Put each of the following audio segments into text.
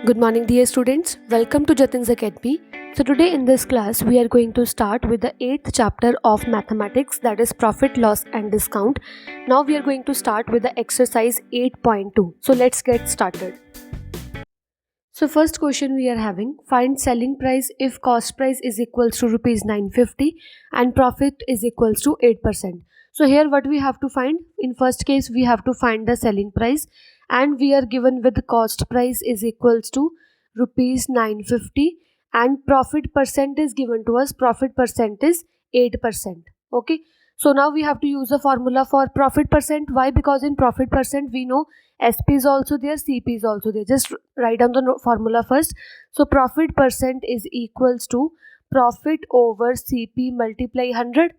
Good morning, dear students. Welcome to Jatin's Academy. So today in this class we are going to start with the 8th chapter of mathematics, that is profit, loss and discount. Now we are going to start with the exercise 8.2. So let's get started. So first question we are having, find selling price if cost price is equals to rupees 950 and profit is equals to 8%. So here what we have to find, in first case we have to find the selling price and we are given with cost price is equals to rupees 950 and profit percent is given to us, profit percent is 8%. Okay, so now we have to use the formula for profit percent. Why? Because in profit percent we know SP is also there, CP is also there. Just write down the formula first. So profit percent is equals to profit over CP multiply 100.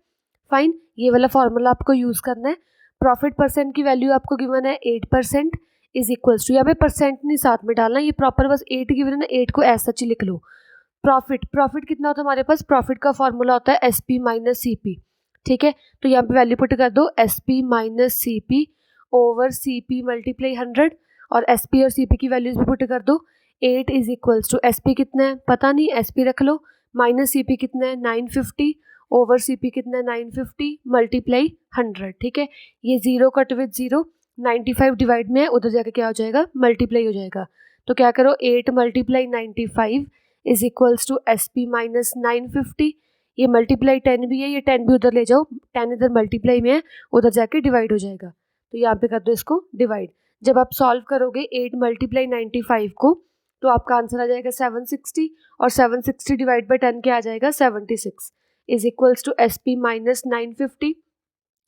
Fine, ये वाला formula आपको use करना है. Profit percent की value आपको given है 8% is equals to, यहाँ पे परसेंट नहीं साथ में डालना, ये प्रॉपर बस 8 गिवन है ना, 8 को ऐसा ही लिख लो. प्रॉफिट कितना होता है हमारे पास, प्रॉफिट का फॉर्मूला होता है SP माइनस CP. ठीक है, तो यहाँ पे वैल्यू पुट कर दो SP minus CP over CP multiply 100 और SP और CP की वैल्यूज भी पुट कर दो. 8 इज इक्वल्स टू SP कितना है पता नहीं, SP रख लो, माइनस CP कितना है 950 ओवर CP कितना है 950 मल्टीप्लाई 100. ठीक है, ये 0 कट विद 0, 95 डिवाइड में है, उधर जाके क्या हो जाएगा, मल्टीप्लाई हो जाएगा. तो क्या करो, 8 multiply 95 is equals to SP minus 950. ये मल्टीप्लाई 10 भी है, ये 10 भी उधर ले जाओ, 10 इधर मल्टीप्लाई में है, उधर जाके डिवाइड हो जाएगा. तो यहाँ पे कर दो इसको डिवाइड. जब आप सॉल्व करोगे 8 मल्टीप्लाई 95 को तो आपका आंसर आ जाएगा 760 और 760 डिवाइड बाई 10 क्या आ जाएगा 76 is equals to SP minus 950.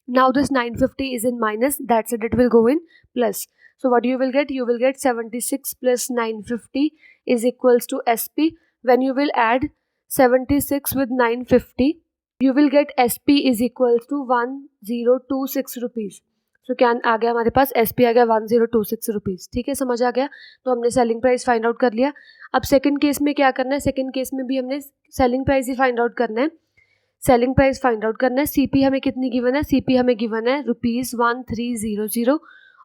Now this 950 is in minus, that's it will go in plus. So what you will get 76 plus 950 is equals to SP. When you will add 76 with 950, you will get SP is equals to 1026 rupees. So क्या आ गया हमारे पास, SP आ गया 1026 rupees. ठीक है, समझ आ गया. तो हमने सेलिंग प्राइस फाइंड आउट कर लिया. अब सेकंड केस में क्या करना है, सेकंड केस में भी हमने सेलिंग प्राइस ही फाइंड आउट करना है. सेलिंग प्राइस फाइंड आउट करना है. CP हमें कितनी गिवन है, CP हमें गिवन है ₹1300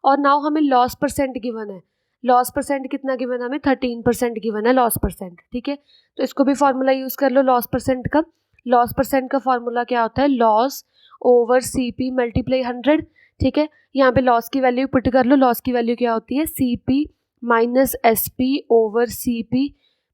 और नाउ हमें लॉस परसेंट गिवन है. लॉस परसेंट कितना गिवन है हमें, 13% गिवन है लॉस परसेंट. ठीक है, तो इसको भी फॉर्मूला यूज़ कर लो लॉस परसेंट का. लॉस परसेंट का फॉर्मूला क्या होता है, लॉस ओवर CP मल्टीप्लाई 100. ठीक है, यहाँ पे लॉस की वैल्यू पुट कर लो. लॉस की वैल्यू क्या होती है, CP minus SP over CP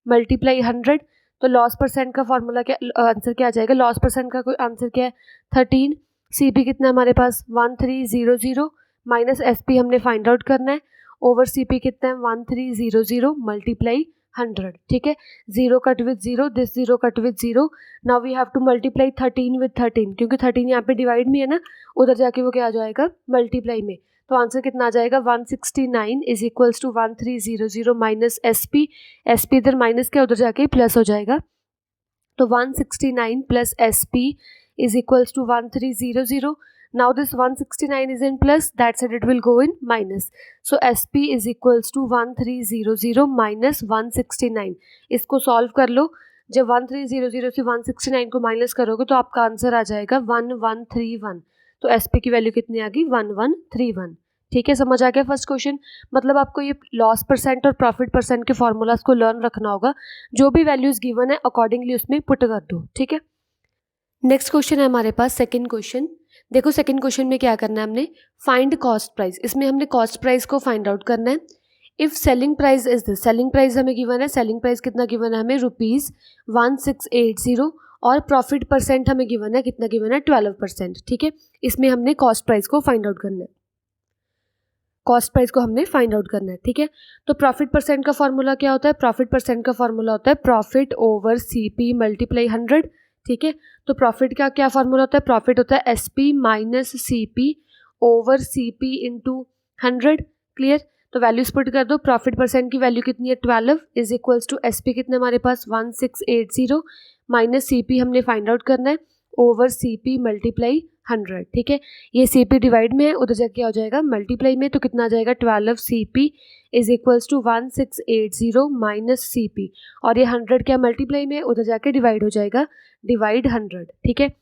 multiply 100. तो लॉस परसेंट का फॉर्मूला क्या, आंसर क्या आ जाएगा, लॉस परसेंट का कोई आंसर क्या है 13. CP कितना है हमारे पास 1300 माइनस SP हमने फाइंड आउट करना है, ओवर CP कितना है 1300 मल्टीप्लाई 100. ठीक है, 0 cut with 0, this 0 cut with 0. Now we have to multiply 13 with 13, क्योंकि 13 यहाँ पे डिवाइड में है ना, उधर जाके वो क्या आ जाएगा मल्टीप्लाई में. तो आंसर कितना आ जाएगा 169 is equals to 1300 minus SP. SP इधर माइनस क्या, उधर जाके प्लस हो जाएगा. तो 169 plus SP is equals to 1300. Now this 169 is in plus, that's it, it will go in minus. So SP is equals to 1300 minus 169. इसको solve कर लो. जब 1300 से 169 को माइनस करोगे तो आपका आंसर आ जाएगा 1131. तो SP की वैल्यू कितनी आ गई 1131. ठीक है, समझ आ गया फर्स्ट क्वेश्चन. मतलब आपको ये लॉस परसेंट और प्रॉफिट परसेंट के फॉर्मूलाज को लर्न रखना होगा. जो भी वैल्यूज गिवन है अकॉर्डिंगली उसमें पुट कर दो. ठीक है, नेक्स्ट क्वेश्चन है हमारे पास सेकंड क्वेश्चन. देखो सेकंड क्वेश्चन में क्या करना है हमने, फाइंड कॉस्ट प्राइस. इसमें हमने कॉस्ट प्राइस को फाइंड आउट करना है. If selling price is this, selling price हमें गिवन है, सेलिंग प्राइस कितना गिवन है हमें ₹1680 और प्रॉफिट परसेंट हमें गिवन है, कितना गिवन है 12%. ठीक है, इसमें हमने कॉस्ट प्राइस को फाइंड आउट करना है. कॉस्ट प्राइस को हमने फाइंड आउट करना है. ठीक है, तो प्रॉफिट परसेंट का फॉर्मूला क्या होता है, प्रॉफिट परसेंट का फॉर्मूला होता है प्रॉफिट ओवर CP मल्टीप्लाई 100. ठीक है, तो प्रॉफिट का क्या फॉर्मूला होता है, प्रॉफिट होता है SP minus CP over CP into 100. Clear, तो वैल्यूज पुट कर दो. प्रॉफिट परसेंट की वैल्यू कितनी है 12 इज इक्वल्स टू SP कितने हमारे पास 1680 माइनस CP हमने फाइंड आउट करना है ओवर CP मल्टीप्लाई 100. ठीक है, ये CP डिवाइड में है, उधर जाके क्या हो जाएगा मल्टीप्लाई में. तो कितना आ जाएगा 12 CP is equals to 1680 minus CP और ये 100 क्या मल्टीप्लाई में, उधर जाके डिवाइड हो जाएगा, डिवाइड 100. ठीक है,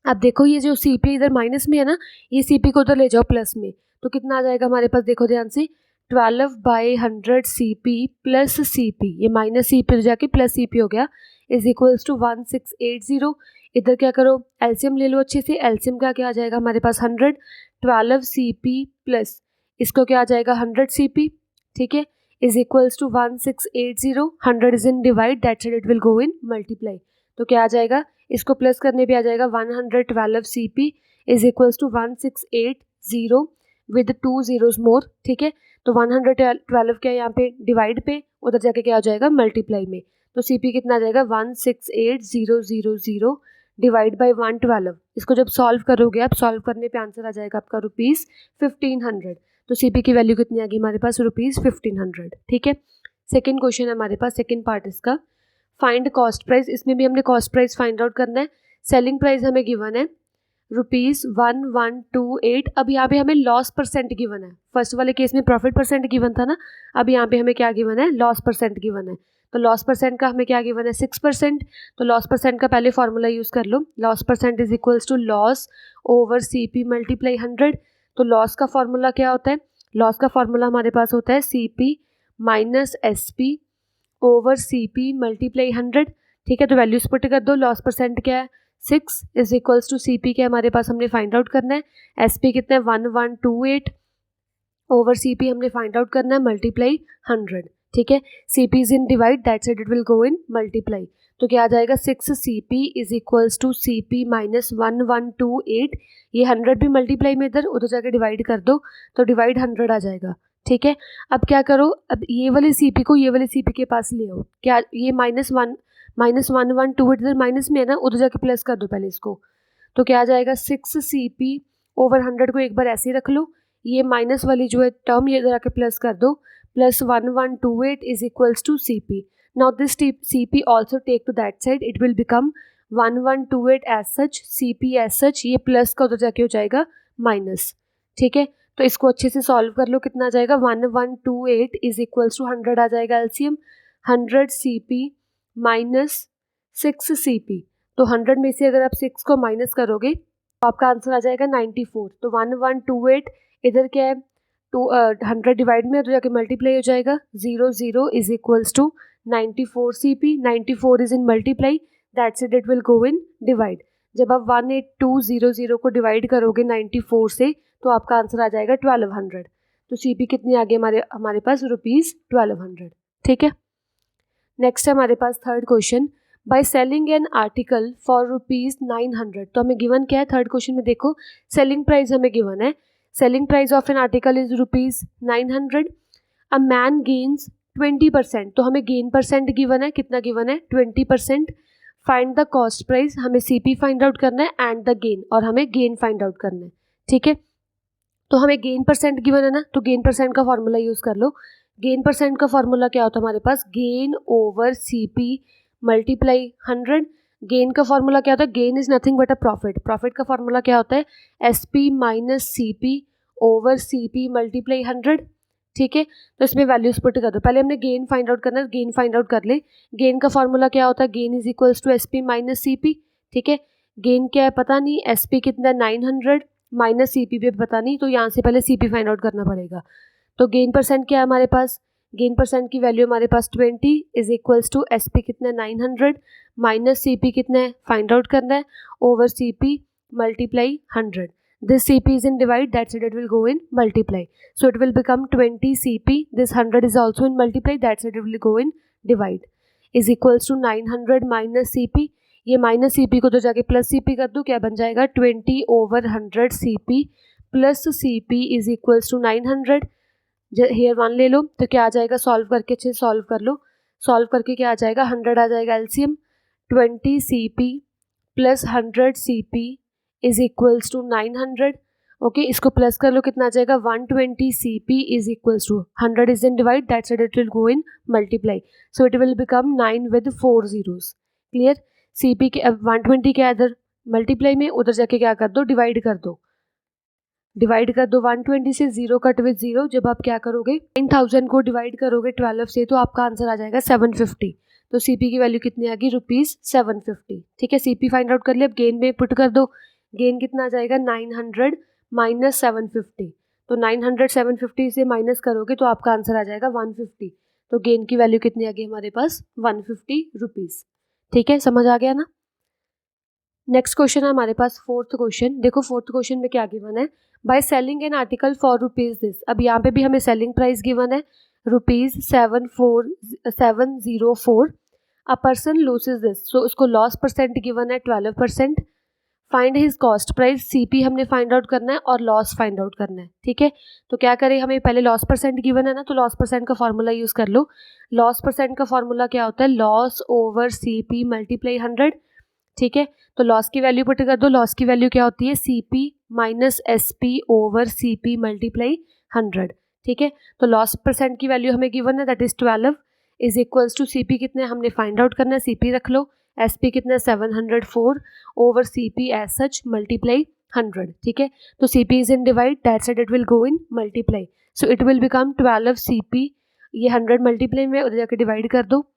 अब देखो ये जो CP इधर माइनस में है ना, ये CP को उधर ले जाओ प्लस में, तो कितना आ जाएगा हमारे पास, देखो ध्यान से 12/100 CP प्लस CP, ये माइनस CP जाके प्लस CP हो गया, इज इक्वल्स टू 1680। इधर क्या करो, एलसीएम ले लो अच्छे से। एलसीएम का क्या आ जाएगा हमारे पास 100, 12 CP प्लस इसको क्या आ जाएगा 100 CP, ठीक है, is equals to 1680। 100 is in divide, that's it will go in multiply. तो क्या आ जाएगा, इसको प्लस करने पे आ जाएगा 112 CP is equals to 1680 with 2 zeros more, ठीक है। तो 112 क्या है यहाँ पे डिवाइड पे, उधर जाके क्या हो जाएगा मल्टीप्लाई में। तो CP कितना आ जाएगा 168000 डिवाइड बाई 112। इसको जब सॉल्व करोगे आप, सॉल्व करने पे आंसर आ जाएगा आपका ₹1500। तो CP की वैल्यू कितनी आ गई हमारे पास ₹1500, ठीक है। सेकेंड क्वेश्चन है हमारे पास, सेकेंड पार्ट इसका, फाइंड कॉस्ट प्राइस। इसमें भी हमने कॉस्ट प्राइस फाइंड आउट करना है। सेलिंग प्राइस हमें गिवन है ₹1128। अब यहाँ पे हमें लॉस परसेंट गिवन है। फर्स्ट वाले केस में प्रॉफिट परसेंट गिवन था ना, अब यहाँ पे हमें क्या गिवन है, लॉस परसेंट गिवन है। तो लॉस परसेंट का हमें क्या गिवन है 6%। तो लॉस परसेंट का पहले फॉर्मूला यूज़ कर लो, loss percent is equals to loss over CP multiply 100। तो लॉस का फॉर्मूला क्या होता है, लॉस का फॉर्मूला हमारे पास होता है CP minus SP over CP multiply 100, ठीक है। तो वैल्यूज पुट कर दो, लॉस परसेंट क्या है 6 इज इक्वल्स टू CP क्या हमारे पास हमने फाइंड आउट करना है, SP कितना है 1128 ओवर CP हमने फाइंड आउट करना है मल्टीप्लाई 100, ठीक है। CP is in divide, that's it will go in multiply. तो क्या आ जाएगा 6 CP is equals to CP minus 1128। ये 100 भी मल्टीप्लाई में इधर, उधर जाके डिवाइड कर दो, तो डिवाइड 100 आ जाएगा, ठीक है। अब क्या करो, अब ये वाले CP को ये वाले CP के पास ले आओ। क्या ये -1128 इधर माइनस में है ना, उधर जाके प्लस कर दो पहले इसको। तो क्या आ जाएगा 6 CP ओवर 100 को एक बार ऐसे ही रख लो, ये माइनस वाली जो है टर्म ये इधर आके प्लस कर दो, plus 1128 is equals to CP। Now this CP also take to that side, it will become 1128 as such, CP as such, ये प्लस का उधर जाके हो जाएगा माइनस, ठीक है। तो इसको अच्छे से सॉल्व कर लो, कितना आ जाएगा 1128 इज इक्वल्स टू 100 आ जाएगा एलसीएम, 100 CP माइनस 6 CP। तो 100 में से अगर आप 6 को माइनस करोगे तो आपका आंसर आ जाएगा 94। तो 1128 इधर क्या है 100 डिवाइड में तो जाके मल्टीप्लाई हो जाएगा, 0 is equals to 94 CP। 94 is in multiply, that's it will go in divide. जब आप 18200 को डिवाइड करोगे 94 से तो आपका आंसर आ जाएगा 1200। तो CP कितनी आ गई हमारे पास ₹1200, ठीक है। नेक्स्ट है हमारे पास third question, by selling an article for ₹900। तो हमें गिवन क्या है थर्ड क्वेश्चन में, देखो सेलिंग प्राइस हमें गिवन है, selling price of an article is ₹900। A man gains 20%, तो हमें गेन परसेंट गिवन है, कितना गिवन है 20%। फाइंड द कॉस्ट प्राइस, हमें CP फाइंड आउट करना है एंड द गेन, और हमें गेन फाइंड आउट करना है, ठीक है। तो हमें गेन परसेंट गिवन है ना, तो गेन परसेंट का फॉर्मूला यूज़ कर लो। गेन परसेंट का फॉर्मूला क्या होता है हमारे पास, gain over CP multiply 100। Gain का फॉर्मूला क्या होता है, gain is nothing but a profit. Profit का फॉर्मूला क्या होता है SP minus CP over CP multiply 100, ठीक है। तो इसमें वैल्यूज पुट कर दो, पहले हमने गेन फाइंड आउट करना है, गेन फाइंड आउट कर ले। गेन का फॉर्मूला क्या होता है, gain is equals to SP minus CP, ठीक है। गेन क्या है पता नहीं, SP कितना है 900 माइनस CP भी पता नहीं, तो यहाँ से पहले CP फाइंड आउट करना पड़ेगा। तो गेन परसेंट क्या है हमारे पास, गेन परसेंट की वैल्यू हमारे पास 20 इज इक्वल्स टू SP कितना है 900 माइनस CP कितना है फाइंड आउट करना है over CP multiply 100। This CP is in divide, that's it will go in multiply. So it will become 20 CP, this 100 is also in multiply, that's it will go in divide, is equals to 900 minus CP। ये minus CP को तो जाके plus CP कर दो, क्या बन जाएगा 20 over 100 CP plus CP is equals to 900। Here 1 ले लो, तो क्या आ जाएगा, सॉल्व करके अच्छे सॉल्व कर लो, सॉल्व करके क्या आ जाएगा 100 आ जाएगा LCM, 20 CP plus 100 CP is equals to 900, okay. इसको प्लस कर लो, कितना आ जाएगा 120 CP is equals to 100 is in divide, that's it will go in multiply, so it will become 9 with 4 zeros, clear. CP के अब 120 क्या है इधर मल्टीप्लाई में, उधर जाके क्या कर दो डिवाइड कर दो, डिवाइड कर दो 120 से, 0 कट विद 0। जब आप क्या करोगे 9000 को डिवाइड करोगे 12 से तो आपका आंसर आ जाएगा 750। तो CP की वैल्यू कितनी आ गई ₹750, ठीक है। CP फाइंड आउट कर लिया, अब गेन में पुट कर दो, गेन कितना आ जाएगा 900 माइनस 750। तो 900 750 से माइनस करोगे तो आपका आंसर आ जाएगा 150। तो गेन की वैल्यू कितनी आ गई हमारे पास 150 रुपीज़। ठीक है, समझ आ गया ना। नेक्स्ट क्वेश्चन है हमारे पास फोर्थ क्वेश्चन। देखो फोर्थ क्वेश्चन में क्या गिवन है, bye selling an article for rupees this. अब यहाँ पे भी हमें सेलिंग प्राइस गिवन है ₹70704। अ पर्सन लूसेज दिस, सो उसको लॉस परसेंट गिवन है 12%। Find his cost price, CP हमने फाइंड आउट करना है और लॉस फाइंड आउट करना है। ठीक है, तो क्या करें, हमें पहले लॉस परसेंट गिवन है ना, तो लॉस परसेंट का फॉर्मूला यूज कर लो। लॉस परसेंट का फॉर्मूला क्या होता है, लॉस ओवर सीपी मल्टीप्लाई 100। ठीक है, तो लॉस की वैल्यू पुट कर दो। लॉस की वैल्यू क्या होती है, CP minus SP over CP multiply 100। ठीक है, तो लॉस परसेंट की वैल्यू हमें गिवन है that is 12 is equals to CP कितने हमने फाइंड आउट करना है, सीपी रख लो। एसपी कितना 704 over CP as such multiply 100। ठीक है, तो CP is in divide that side it will go in multiply, so it will become 12 CP, ये 100 मल्टीप्लाई में उधर जाके डिवाइड कर दो।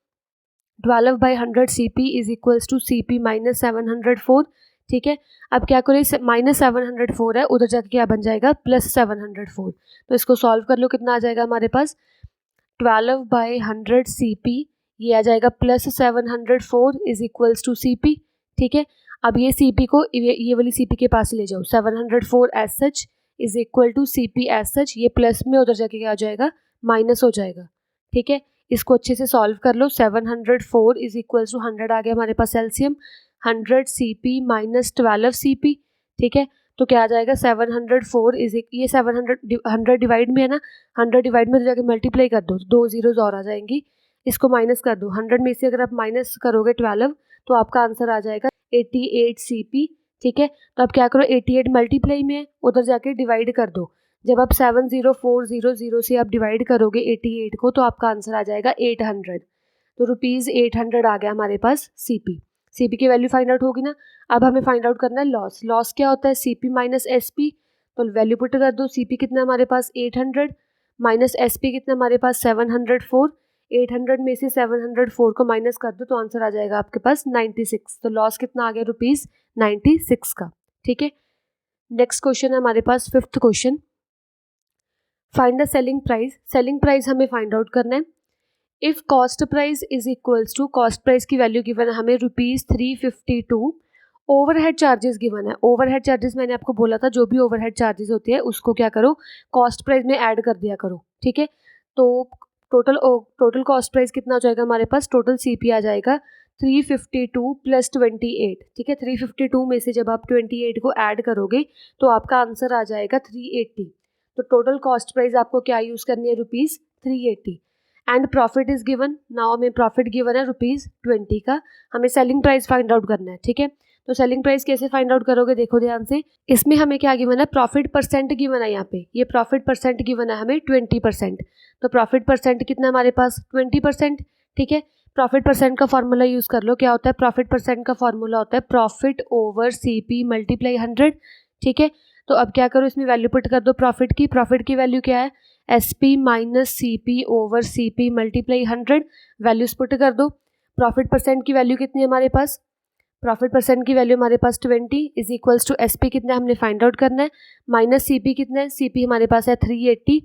12/100 CP is equals to CP minus 704। ठीक है, अब क्या करें, माइनस 704 है, उधर जाके क्या बन जाएगा प्लस 704। तो इसको सॉल्व कर लो, कितना आ जाएगा हमारे पास 12/100 CP, ये आ जाएगा plus 704 is equals to CP। ठीक है, अब ये CP को ये वाली CP के पास ले जाओ, 704 as such is equal to CP as such, ये प्लस में उधर जाके क्या हो जाएगा माइनस हो जाएगा। ठीक है, इसको अच्छे से सॉल्व कर लो। 704 इज इक्वल्स टू 100 आ गया हमारे पास एलसीएम, 100 CP माइनस 12 CP। ठीक है, तो क्या आ जाएगा 704 इज ये 100 डिवाइड में है ना, 100 डिवाइड में तो जाके मल्टीप्लाई कर दो, 2 जीरोज और आ जाएंगी, इसको माइनस कर दो। 100 में से अगर आप माइनस करोगे 12 तो आपका आंसर आ जाएगा 88 CP। ठीक है, तो अब क्या करो, 88 मल्टीप्लाई में है, उधर जाके डिवाइड कर दो। जब आप 70400 से आप डिवाइड करोगे 88 को तो आपका आंसर आ जाएगा 800। तो ₹800 आ गया हमारे पास सीपी। सीपी की वैल्यू फाइंड आउट होगी ना। अब हमें फाइंड आउट करना है लॉस। लॉस क्या होता है, सीपी माइनस एसपी, तो वैल्यू पुट कर दो। सीपी कितना हमारे पास 800 माइनस एसपी कितना हमारे पास 704। 800 में से 704 को माइनस कर दो तो आंसर आ जाएगा आपके पास 96। तो लॉस कितना आ गया ₹96 का। ठीक है, नेक्स्ट क्वेश्चन है हमारे पास fifth question, find the selling price. Selling price हमें फाइंड आउट करना है। If cost price is equals to, cost price की वैल्यू गिवन है हमें ₹352। ओवरहेड चार्जेस गिवन है। ओवरहेड चार्जेस मैंने आपको बोला था, जो भी ओवरहेड चार्जेस होते हैं उसको क्या करो कॉस्ट प्राइस में ऐड कर दिया करो। ठीक है, तो टोटल कॉस्ट प्राइस कितना हो जाएगा हमारे पास, टोटल सीपी आ जाएगा 352 प्लस 28। ठीक है, 352 में से जब आप 28 को ऐड करोगे तो आपका आंसर आ जाएगा 380। तो टोटल कॉस्ट प्राइस आपको क्या यूज़ करनी है, ₹380। And profit is given, now हमें प्रॉफिट गिवन है ₹20 का, हमें सेलिंग प्राइस फाइंड आउट करना है। ठीक है, तो सेलिंग प्राइस कैसे फाइंड आउट करोगे, देखो ध्यान से, इसमें हमें क्या गिवन है, प्रॉफिट परसेंट गिवन है। यहाँ पे ये प्रॉफिट परसेंट गिवन है हमें 20%। तो प्रॉफिट परसेंट कितना हमारे पास 20%। ठीक है, प्रॉफिट परसेंट का फॉर्मूला यूज कर लो, क्या होता है प्रॉफिट परसेंट का फॉर्मूला होता है प्रॉफिट ओवर सीपी मल्टीप्लाई 100। ठीक है, तो अब क्या करो, इसमें वैल्यू पुट कर दो प्रॉफिट की। प्रॉफिट की वैल्यू क्या है, SP minus CP over CP multiply 100, values put कर दो। प्रॉफिट परसेंट की वैल्यू कितनी है हमारे पास, प्रॉफिट परसेंट की वैल्यू हमारे पास 20 इज इक्वल्स टू एसपी कितना हमने फाइंड आउट करना है, माइनस सीपी कितना है, सीपी हमारे पास है 380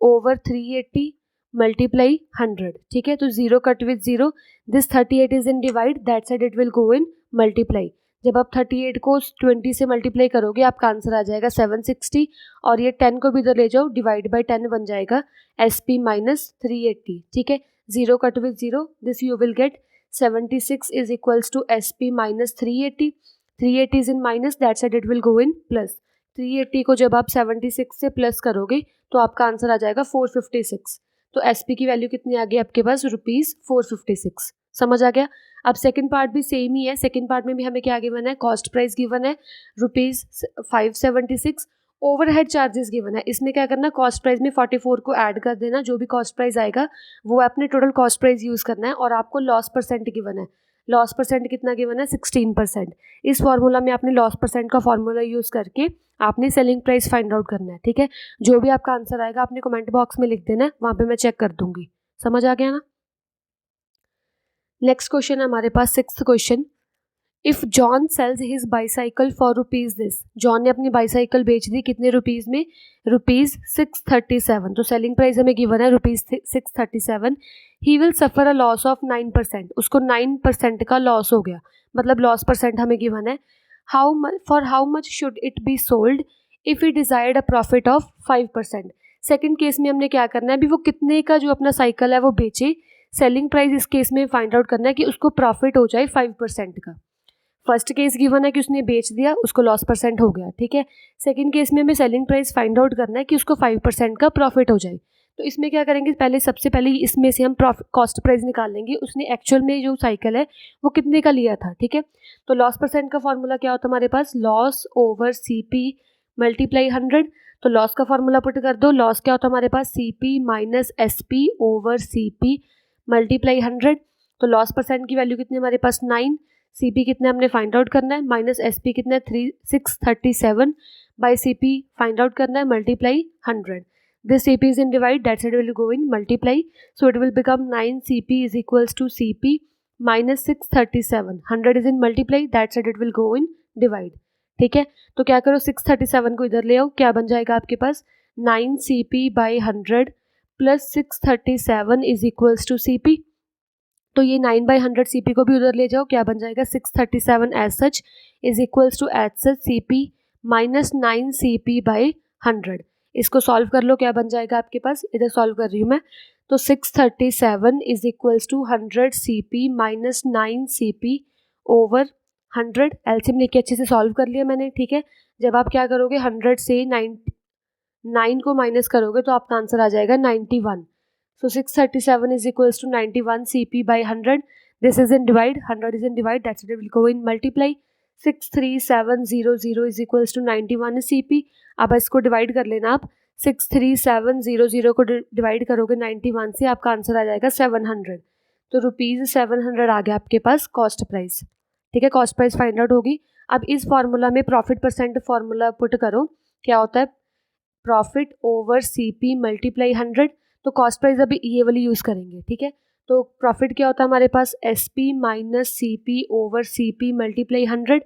ओवर 380 मल्टीप्लाई 100। ठीक है, तो 0 cut with 0, this 38 is in divide that side it will go in multiply. जब आप 38 को 20 से मल्टीप्लाई करोगे आपका आंसर आ जाएगा 760, और ये 10 को भी इधर ले जाओ, डिवाइड बाई 10 बन जाएगा एसपी माइनस 380। ठीक है, 0 cut with 0, this you will get 76 is equals to SP minus 380। 380 is in minus that side it will go in plus. 380 को जब आप 76 से प्लस करोगे तो आपका आंसर आ जाएगा 456। तो एसपी की वैल्यू कितनी आ गई आपके पास, ₹456। समझ आ गया। अब सेकंड पार्ट भी सेम ही है। सेकंड पार्ट में भी हमें क्या गिवन है, कॉस्ट प्राइस गिवन है ₹576, ओवरहेड चार्जेस गिवन है। इसमें क्या करना, कॉस्ट प्राइस में 44 को ऐड कर देना, जो भी कॉस्ट प्राइस आएगा वो अपने टोटल कॉस्ट प्राइस यूज करना है। और आपको लॉस परसेंट गिवन है, लॉस परसेंट कितना गिवन है 16%। इस फॉर्मूला में आपने लॉस परसेंट का फॉर्मूला यूज करके आपने सेलिंग प्राइस फाइंड आउट करना है। ठीक है, जो भी आपका आंसर आएगा आपने कमेंट बॉक्स में लिख देना है, वहां पे मैं चेक कर दूंगी। समझ आ गया ना। नेक्स्ट क्वेश्चन है हमारे पास sixth question, if John sells his bicycle for rupees this, John ने अपनी बाईसाइकिल बेच दी कितने रुपीज़ में, ₹637। तो सेलिंग प्राइस हमें गिवन है ₹637। He will suffer a loss of 9%, उसको 9% का लॉस हो गया, मतलब लॉस परसेंट हमें गिवन है। For how much should it be sold if he desired a profit of 5%। Second case में हमने क्या करना है, अभी वो कितने का जो अपना साइकिल है वो बेचे, सेलिंग प्राइस इस केस में फाइंड आउट करना है कि उसको प्रॉफिट हो जाए 5% का। फर्स्ट केस गिवन है कि उसने बेच दिया, उसको लॉस परसेंट हो गया, ठीक है। सेकंड केस में हमें सेलिंग प्राइस फाइंड आउट करना है कि उसको 5% का प्रॉफिट हो जाए। तो इसमें क्या करेंगे, सबसे पहले इसमें से हम कॉस्ट प्राइस निकाल लेंगे, उसने एक्चुअल में जो साइकिल है वो कितने का लिया था, ठीक है। तो लॉस परसेंट का फॉर्मूला क्या होता है हमारे पास, लॉस ओवर CP मल्टीप्लाई 100। तो लॉस का फॉर्मूला पुट कर दो, लॉस क्या होता है हमारे पास, CP minus SP over CP multiply 100। तो लॉस परसेंट की वैल्यू कितनी हमारे पास 9, CP कितना हमने फाइंड आउट करना है, माइनस SP कितना है 637 बाई CP फाइंड आउट करना है multiply 100। This CP is in divide, that side will go in multiply, so it will become 9CP is equals to CP minus 637, 100 is in multiply, that side it will go in divide, ठीक है। तो क्या करो, 637 को इधर ले आओ, क्या बन जाएगा आपके पास 9CP by 100 plus 637 is equals to CP। तो ये 9/100 CP को भी उधर ले जाओ, क्या बन जाएगा 637 as such is equals to as such CP minus 9CP by 100। इसको सॉल्व कर लो, क्या बन जाएगा आपके पास, इधर सॉल्व कर रही हूँ मैं। तो 637 is equals to 100 CP minus 9CP over 100। LCM लेके अच्छे से सॉल्व कर लिया मैंने, ठीक है। जब आप क्या करोगे 100 से 9 को माइनस करोगे तो आपका आंसर आ जाएगा 91। So 637 is equals to 91 CP by 100. This is in divide. 100 is in divide. That's it. Will go in multiply. 63700 is equals to 91 CP. अब इसको डिवाइड कर लेना आप, 63700 को डिवाइड करोगे 91 से, आपका आंसर आ जाएगा 700। तो ₹700 आ गया आपके पास कॉस्ट प्राइस, ठीक है। कॉस्ट प्राइस फाइंड आउट होगी। अब इस फॉर्मूला में प्रॉफिट परसेंट फॉर्मूला पुट करो, क्या होता है प्रॉफिट ओवर CP मल्टीप्लाई 100। तो कॉस्ट प्राइस अभी ये वाली यूज़ करेंगे, ठीक है। तो प्रॉफिट क्या होता है हमारे पास, SP minus CP over CP multiply 100।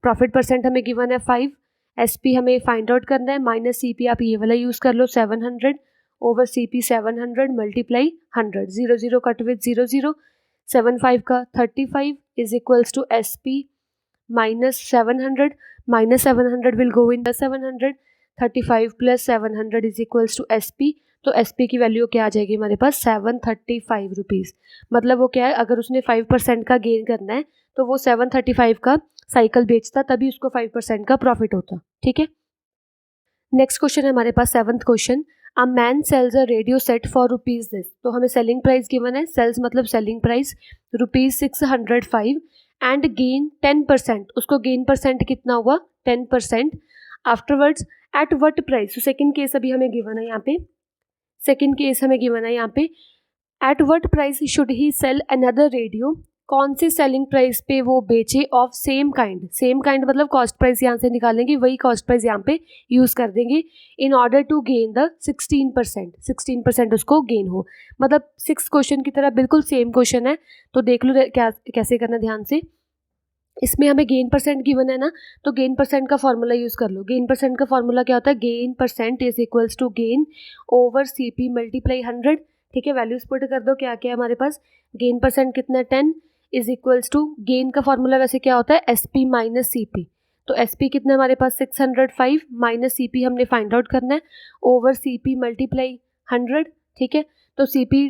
Profit percent हमें गिवन है 5, SP हमें फाइंड आउट करना है, माइनस CP आप ये वाला यूज़ कर लो 700 over CP 700 multiply 100। 0 0 cut with 0 0, 7 का 35 is equals to SP minus 700 will go in the 700, 35 plus 700 is equals to SP। तो SP की वैल्यू क्या आ जाएगी हमारे पास 735 रुपीज़। मतलब वो क्या है, अगर उसने 5% का गेन करना है तो वो 735 का साइकिल बेचता, तभी उसको 5% का प्रॉफिट होता, ठीक है। नेक्स्ट क्वेश्चन है हमारे पास 7th question, a man sells a radio set for rupees this. तो हमें सेलिंग प्राइस गिवन है, सेल्स मतलब सेलिंग प्राइस ₹605 एंड गेन 10%, उसको गेन परसेंट कितना हुआ 10%। आफ्टरवर्ड्स एट वट प्राइस, तो सेकेंड केस अभी हमें गिवन है यहाँ पे, सेकेंड केस हमें गिवन है यहाँ पे, at what price should he sell another radio, कौन सी सेलिंग प्राइस पे वो बेचे of same kind. Same kind मतलब कॉस्ट प्राइस यहाँ से निकालेंगे, वही कॉस्ट प्राइस यहाँ पे यूज़ कर देंगे in order to gain the 16% उसको गेन हो। मतलब 6th क्वेश्चन की तरह बिल्कुल सेम क्वेश्चन है। तो देख लो क्या कैसे करना ध्यान से। इसमें हमें गेन परसेंट गिवन है ना, तो गेन परसेंट का फॉर्मूला यूज़ कर लो। गेन परसेंट का फॉर्मूला क्या होता है, gain percent is equals to gain over CP multiply 100, ठीक है। वैल्यूज पुट कर दो, क्या क्या है हमारे पास, गेन परसेंट कितना है 10 इज इक्वल्स टू, गेन का फॉर्मूला वैसे क्या होता है SP माइनस CP। तो SP कितना है हमारे पास 605 माइनस CP हमने फाइंड आउट करना है ओवर CP मल्टीप्लाई 100, ठीक है। तो CP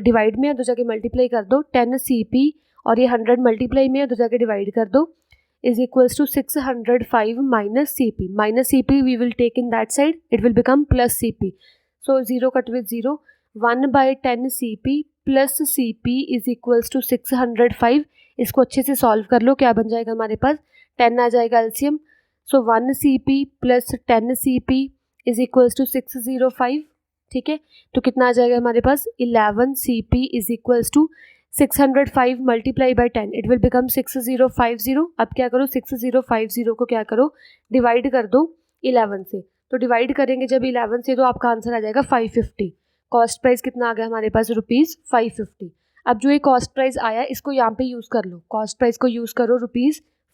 डिवाइड में है तो जाके मल्टीप्लाई कर दो, 10 CP और ये 100 मल्टीप्लाई में है तो जाके डिवाइड कर दो, is equals to 605 minus CP we will take in that side, it will become plus CP। So 0 cut with 0, 1/10 CP plus CP is equals to 605। इसको अच्छे से सॉल्व कर लो, क्या बन जाएगा हमारे पास 10 आ जाएगा LCM. So 1 CP plus 10 CP is equals to 605, ठीक है। तो कितना आ जाएगा हमारे पास 11 CP is equals to 605 multiply by 10, it will become 6050। अब क्या करो 6050 को क्या करो डिवाइड कर दो 11 से। तो डिवाइड करेंगे जब 11 से तो आपका आंसर आ जाएगा 550। कॉस्ट प्राइस कितना आ गया हमारे पास ₹550। अब जो ये कॉस्ट प्राइस आया इसको यहाँ पे यूज़ कर लो, कॉस्ट प्राइस को यूज़ करो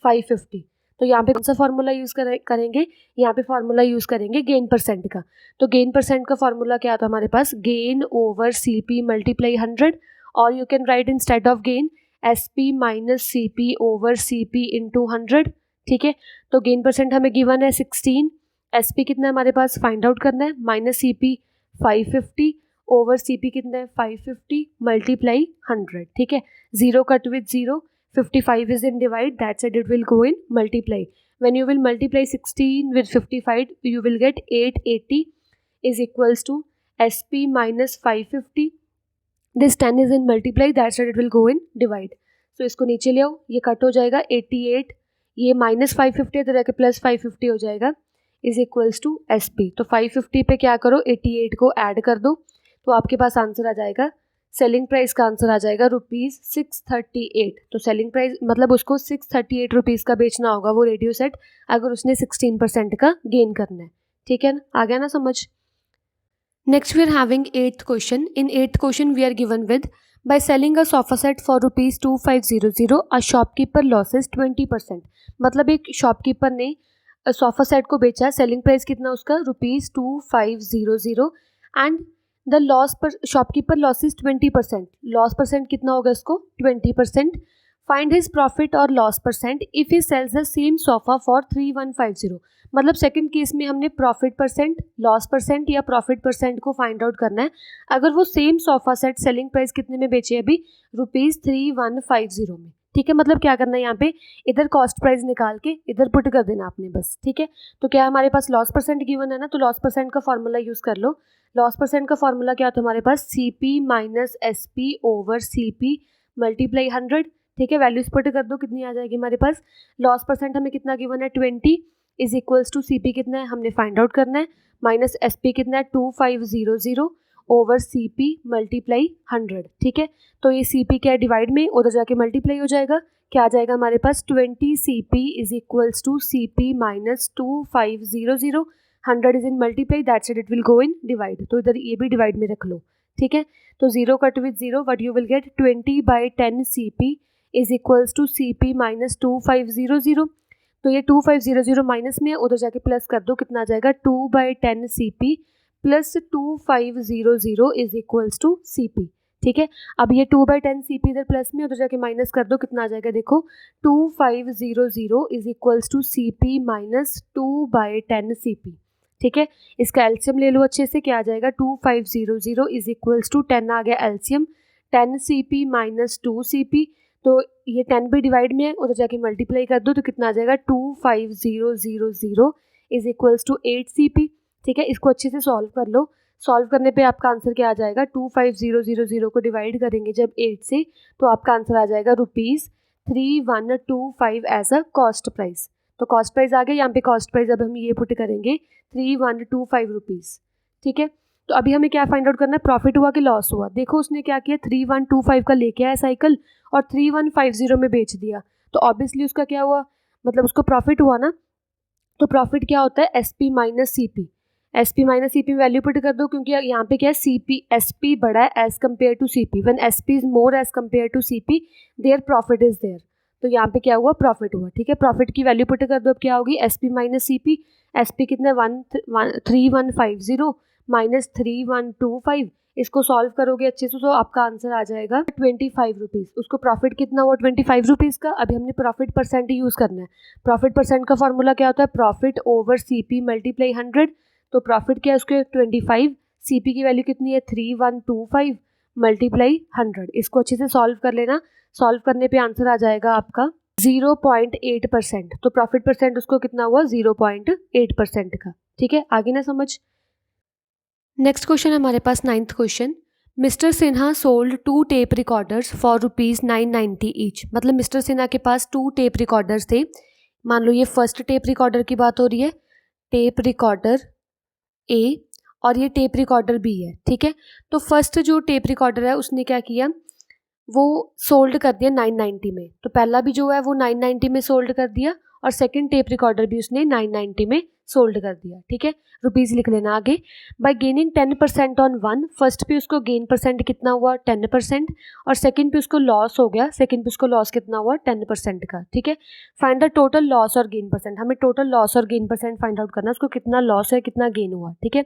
550। तो यहाँ पे कौन सा फार्मूला यूज़ करेंगे, यहाँ पे फार्मूला यूज़ करेंगे गेन परसेंट का। तो गेन परसेंट का फार्मूला क्या था हमारे पास, गेन ओवर CP मल्टीप्लाई 100, और you can write instead of gain SP minus CP over CP into 100। ठीक है, तो गेन परसेंट हमें गिवन है 16, SP कितना है हमारे पास फाइंड आउट करना है, माइनस CP 550 ओवर CP कितना है 550 मल्टीप्लाई 100। ठीक है, 0 cut with 0, 55 is in divide, that said it will go in multiply. When you will multiply 16 with 55, you will get 880 is equals to SP minus 550. This 10 is in multiply, that said it will go in divide. So इसको नीचे ले आओ, ये cut हो जाएगा 88, ये minus 550 है तो रह के प्लस 550 हो जाएगा, इज इक्वल्स टू SP। तो 550 पे क्या करो, 88 को ऐड कर दो, तो आपके पास आंसर आ जाएगा, सेलिंग प्राइस का आंसर आ जाएगा ₹638। तो सेलिंग प्राइस मतलब उसको 638 रुपीज़ का बेचना होगा वो रेडियो सेट, अगर उसने 16% का गेन करना है। ठीक है ना, आ गया ना समझ। Next we are having 8th question. In 8th question we are given with by selling a sofa set for ₹2500 a shopkeeper loses 20%। मतलब एक शॉपकीपर ने सोफा सेट को बेचा, सेलिंग प्राइस कितना उसका ₹2500 एंड द लॉस पर शॉपकीपर लॉसेस 20%। लॉस परसेंट कितना होगा इसको 20%। फाइंड हिज प्रॉफिट और loss percent if he sells the same sofa for 3150। मतलब सेकंड केस में हमने प्रॉफिट परसेंट, लॉस परसेंट या प्रॉफिट परसेंट को फाइंड आउट करना है। अगर वो same sofa set selling price कितने में बेचे अभी ₹3150 में। ठीक है, मतलब क्या करना है यहाँ पे, इधर कॉस्ट प्राइस निकाल के इधर पुट कर देना आपने बस। ठीक है, तो क्या हमारे पास लॉस परसेंट गिवन है ना, तो लॉस परसेंट का फॉर्मूला यूज़ कर लो। लॉस परसेंट का फॉर्मूला क्या होता है हमारे पास, CP minus SP over CP multiply 100। ठीक है, वैल्यूज पुट कर दो, कितनी आ जाएगी हमारे पास, लॉस परसेंट हमें कितना गिवन है 20 इज इक्वल्स टू CP कितना है हमने फाइंड आउट करना है, माइनस SP कितना है 2500 ओवर CP मल्टीप्लाई 100। ठीक है, तो ये CP क्या है डिवाइड में, उधर जाके मल्टीप्लाई हो जाएगा, क्या आ जाएगा हमारे पास 20 CP is equals to CP minus 2500, 100 is in multiply, that's it will go in divide. तो इधर ये भी डिवाइड में रख लो। ठीक है, तो 0 cut with 0, but you will get 20/10 CP is equals to CP minus 2500। तो ये 2500 माइनस में उधर जाके प्लस कर दो, कितना आ जाएगा 2/10 CP plus 2500 is equals to CP। ठीक है, अब ये 2/10 CP इधर प्लस में उधर जाके माइनस कर दो, कितना आ जाएगा देखो 2500 is equals to CP minus 2/10 CP। ठीक है, इसका एलसीएम ले लो अच्छे से, क्या आ जाएगा 2500 इज इक्वल्स टू 10 आ गया एलसीएम, 10 CP माइनस 2 CP। तो ये 10 भी डिवाइड में है, उधर जाके मल्टीप्लाई कर दो तो कितना आ जाएगा 25000 इज इक्वल्स टू 8 CP। ठीक है, इसको अच्छे से सॉल्व कर लो। सॉल्व करने पे आपका आंसर क्या आ जाएगा, 25000 को डिवाइड करेंगे जब 8 से, तो आपका आंसर आ जाएगा ₹3125 एज अ कॉस्ट प्राइस। तो कॉस्ट प्राइस आ गया, यहाँ पे कॉस्ट प्राइस अब हम ये पुट करेंगे 3125 रुपीज़। ठीक है, तो अभी हमें क्या फाइंड आउट करना है, प्रॉफिट हुआ कि लॉस हुआ। देखो उसने क्या किया, 3125 का लेके आया साइकिल और 3150 में बेच दिया, तो ऑब्वियसली उसका क्या हुआ, मतलब उसको प्रॉफिट हुआ ना। तो प्रॉफिट क्या होता है, SP minus CP। SP minus CP value put कर दो, क्योंकि यहाँ पे क्या है SP बड़ा है as compare to CP। When SP is more as compare to CP, there profit is there. तो यहाँ पे क्या हुआ, प्रॉफिट हुआ। ठीक है, प्रॉफिट की वैल्यू पुट कर दो, अब क्या होगी SP माइनस CP। SP कितना 3150 माइनस 3125, इसको सॉल्व करोगे अच्छे से तो आपका आंसर आ जाएगा 25 रुपीज़। उसको प्रॉफिट कितना हुआ 25 रुपीज़ का। अभी हमने प्रॉफिट परसेंट ही यूज़ करना है। प्रॉफिट परसेंट का फॉर्मूला क्या होता है, प्रॉफिट ओवर CP मल्टीप्लाई 100। तो प्रॉफिट क्या है उसके 25, CP की वैल्यू कितनी है 3125 मल्टीप्लाई 100। इसको अच्छे से सॉल्व कर लेना, सॉल्व करने पे आंसर आ जाएगा आपका 0.8%। तो प्रॉफिट परसेंट उसको कितना हुआ 0.8% का। ठीक है, आगे ना समझ। नेक्स्ट क्वेश्चन हमारे पास 9th question. Mister Sinha sold 2 tape recorders for ₹990 each. मतलब मिस्टर सिन्हा के पास 2 टेप रिकॉर्डर्स थे। मान लो ये फर्स्ट टेप रिकॉर्डर की बात हो रही है, टेप रिकॉर्डर A, और ये टेप रिकॉर्डर B है। ठीक है, तो फर्स्ट जो टेप रिकॉर्डर है उसने क्या किया, वो सोल्ड कर दिया 990 में। तो पहला भी जो है वो 990 में सोल्ड कर दिया, और सेकंड टेप रिकॉर्डर भी उसने 990 में सोल्ड कर दिया, ठीक है। रुपीज़ लिख लेना आगे। Bye gaining 10% on one, first पे उसको गेन परसेंट कितना हुआ 10%, और सेकंड पे उसको लॉस हो गया, सेकंड पे उसको लॉस कितना हुआ 10% का, ठीक है। फाइंड द टोटल लॉस और गेन परसेंट, हमें टोटल लॉस और गेन परसेंट फाइंड आउट करना है, उसको कितना लॉस है कितना गेन हुआ, ठीक है।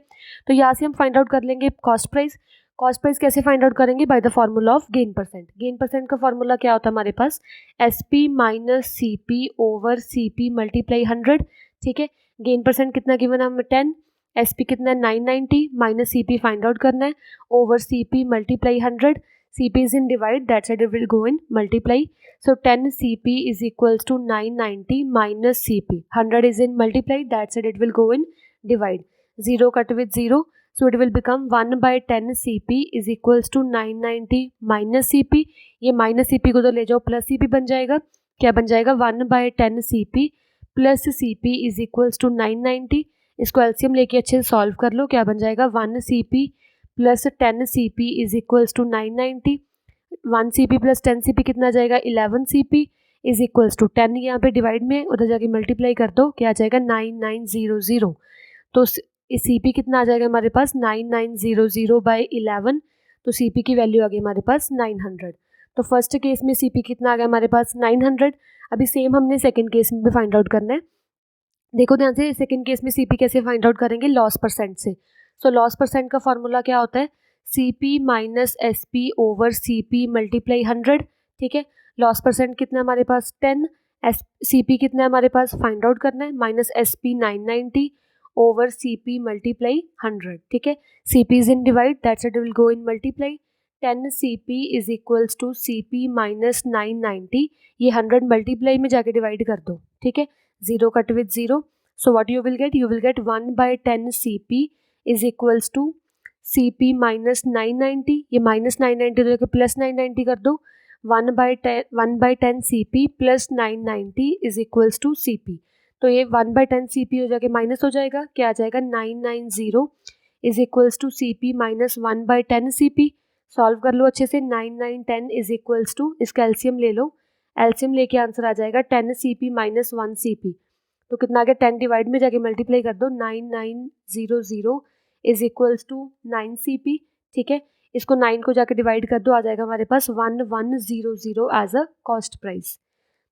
तो यहाँ से हम फाइंड आउट कर लेंगे कॉस्ट प्राइस। कॉस्ट प्राइस कैसे फाइंड आउट करेंगे, by the formula of gain percent. Gain percent का फार्मूला क्या होता है हमारे पास, SP minus CP over CP multiply 100, ठीक है। गेन परसेंट कितना गिवन है हमें 10, SP कितना है 990, माइनस CP फाइंड आउट करना है, over CP multiply 100, CP is in divide, that side it will go in multiply, so 10 CP is equals to 990 minus CP, 100 is in multiply, that side it will go in divide, 0 cut with 0, so it will become 1 by 10 CP is equals to 990 minus CP, ये minus CP को तो ले जाओ plus CP बन जाएगा, क्या बन जाएगा 1 by 10 CP plus CP is equals to 990, इसको एलसीएम लेके अच्छे से सॉल्व कर लो, क्या बन जाएगा 1 CP plus 10 CP is equals to 990, 1 CP plus 10 CP कितना आ जाएगा 11 CP इज इक्वल्स टू 10, यहाँ पे डिवाइड में उधर जाके मल्टीप्लाई कर दो, क्या आ जाएगा 9900, तो इस CP कितना आ जाएगा हमारे पास 9900 बाई 11, तो CP की वैल्यू आ गई हमारे पास 900। तो फर्स्ट केस में CP कितना आ गया हमारे पास 900। अभी सेम हमने सेकंड केस में भी फाइंड आउट करना है। देखो ध्यान से, सेकंड केस में CP कैसे फाइंड आउट करेंगे, लॉस परसेंट से। सो लॉस परसेंट का फॉर्मूला क्या होता है, CP minus SP over CP multiply 100, ठीक है। लॉस परसेंट कितना है हमारे पास 10, CP कितना है हमारे पास फाइंड आउट करना है, minus SP 990 over CP multiply 100, ठीक है। CP is in divide, that's it will go in multiply, 10 CP is equals to CP minus 990, ये 100 मल्टीप्लाई में जाके डिवाइड कर दो, ठीक है। 0 cut with 0, so what you will get 1 by 10 CP is equals to CP minus 990, ये minus 990 तो plus 990 कर दो, 1 by 10 CP plus 990 is equals to CP, तो ये 1 by 10 CP हो जाके माइनस हो जाएगा, क्या आ जाएगा 990 is equals to CP minus 1 by 10 CP, solve कर लो अच्छे से, 9910 is equals to, इसका एलसीएम ले लो, एलसीएम लेके आंसर आ जाएगा 10 CP माइनस 1 CP, तो कितना आ गया 10 डिवाइड में जाके मल्टीप्लाई कर दो, 9900 इज इक्वल्स टू 9 CP, ठीक है। इसको 9 को जाके डिवाइड कर दो, आ जाएगा हमारे पास 1100 एज अ कॉस्ट प्राइस।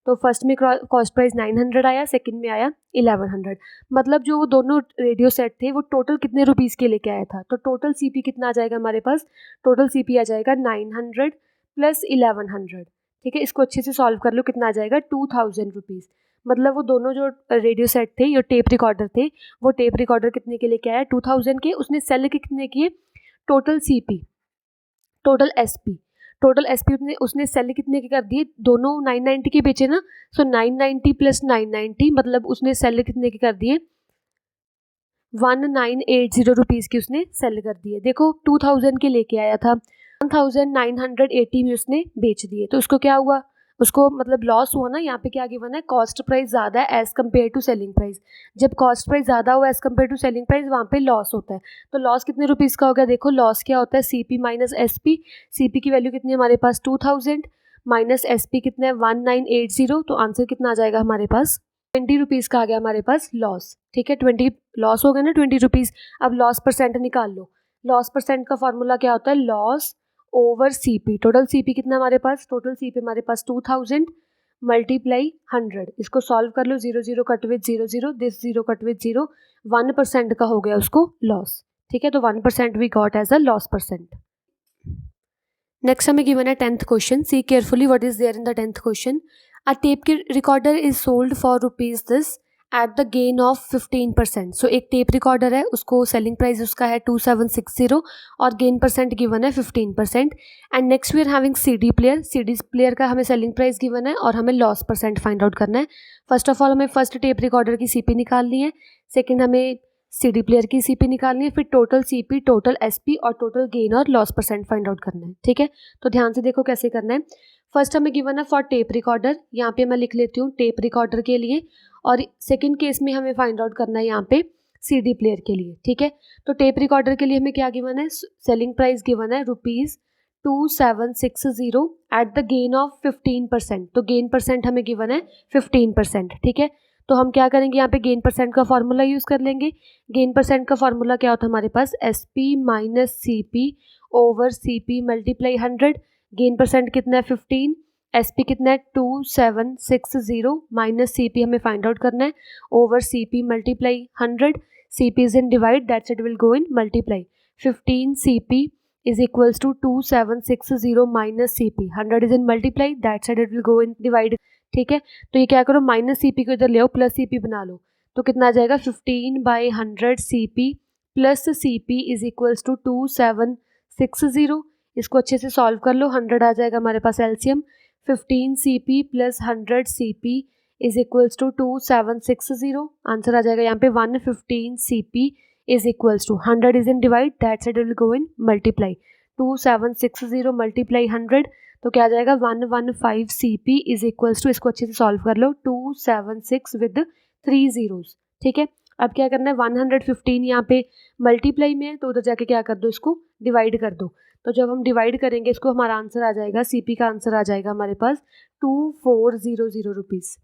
तो फर्स्ट में कॉस्ट प्राइस 900 आया, सेकंड में आया 1100, मतलब जो वो दोनों रेडियो सेट थे वो टोटल कितने रुपीज़ के लेके आया था, तो टोटल CP कितना आ जाएगा हमारे पास, टोटल CP आ जाएगा 900 प्लस 1100, ठीक है। इसको अच्छे से सॉल्व कर लो, कितना आ जाएगा 2000 रुपीज़, मतलब वो दोनों जो रेडियो सेट थे, जो टेप रिकॉर्डर थे, वो टेप रिकॉर्डर कितने के लेके आया 2000 के, उसने सेल के कितने किए, टोटल CP टोटल SP उसने सेल कितने के कर दिए, दोनों 990 के बेचे ना, सो 990 प्लस 990 मतलब उसने सेल कितने के कर दिए 1980 रुपीज़ की उसने सेल कर दिए। देखो 2000 के लेके आया था, 1980 में उसने बेच दिए, तो उसको क्या हुआ, उसको मतलब लॉस हुआ ना। यहाँ पे क्या गिवन है, कॉस्ट प्राइस ज़्यादा है as compare to selling price, जब कॉस्ट प्राइस ज़्यादा हुआ as compare to selling price वहाँ पे लॉस होता है। तो लॉस कितने रुपीज़ का हो गया, देखो लॉस क्या होता है CP माइनस SP, CP की वैल्यू कितनी है हमारे पास 2000 माइनस SP कितना है 1980, तो आंसर कितना आ जाएगा हमारे पास 20 रुपीज़ का आ गया हमारे पास लॉस, ठीक है। 20 लॉस हो गया ना 20 रुपीज़। अब लॉस परसेंट निकाल लो, लॉस परसेंट का फॉर्मूला क्या होता है, loss over CP, total CP कितना हमारे पास, टोटल CP हमारे पास 2000 मल्टीप्लाई 100, इसको सॉल्व कर लो, 0 cut with 0 this 0 cut with 0, 1% का हो गया उसको लॉस, ठीक है। तो 1% we got as a loss percent. Next हमें गिवन है 10th question, see carefully what is there in the 10th question. A tape recorder is sold for rupees this at the gain of 15%। So एक tape recorder है, उसको selling price उसका है 2760 और gain percent given है 15%। And next we are having CD player का हमें selling price given है और हमें लॉस परसेंट फाइंड आउट करना है। फर्स्ट ऑफ ऑल हमें फर्स्ट टेप रिकॉर्डर की CP निकालनी है, सेकेंड हमें CD प्लेयर की CP निकालनी है, फिर टोटल CP, टोटल SP और टोटल गेन और लॉस परसेंट फाइंड आउट करना है, ठीक है। तो ध्यान से देखो कैसे करना है। फर्स्ट हमें गिवन है फॉर टेप रिकॉर्डर, यहाँ पे मैं लिख लेती हूँ टेप रिकॉर्डर के लिए, और सेकंड केस में हमें फाइंड आउट करना है यहाँ पे CD प्लेयर के लिए, ठीक है। तो टेप रिकॉर्डर के लिए हमें क्या गिवन है, सेलिंग प्राइस गिवन है ₹2760 एट द गेन ऑफ 15%, तो गेन परसेंट हमें गिवन है 15%, ठीक है। तो हम क्या करेंगे, यहाँ पे गेन परसेंट का फॉर्मूला यूज़ कर लेंगे। गेन परसेंट का फॉर्मूला क्या होता है हमारे पास, SP minus CP over CP multiply 100। Gain percent कितना है 15, SP कितना है 2760 माइनस CP हमें फाइंड आउट करना है over CP multiply 100। CP is in divide, that's it will go in multiply. 15 CP is equals to 2760 minus CP, 100 is in multiply, that side it will go in divide। ठीक है, तो ये क्या करो, minus CP को इधर ले आओ, प्लस CP बना लो, तो कितना आ जाएगा 15/100 CP plus CP is equals to 2760। इसको अच्छे से सॉल्व कर लो, 100 आ जाएगा हमारे पास LCM. 15 CP plus 100 CP is equals to 2760, answer आ जाएगा यहाँ पे 115 CP is equals to 100 is in divide, that side will go in multiply। 2760 multiply 100, तो क्या आ जाएगा 115 CP is equals to, इसको अच्छे से सॉल्व कर लो, 276 with 3 zeros। ठीक है, अब क्या करना है, 115 यहाँ पे मल्टीप्लाई में है, तो उधर जाके क्या कर दो, इसको डिवाइड कर दो। तो जब हम डिवाइड करेंगे इसको, हमारा आंसर आ जाएगा, CP का आंसर आ जाएगा हमारे पास 2400 रुपीज़।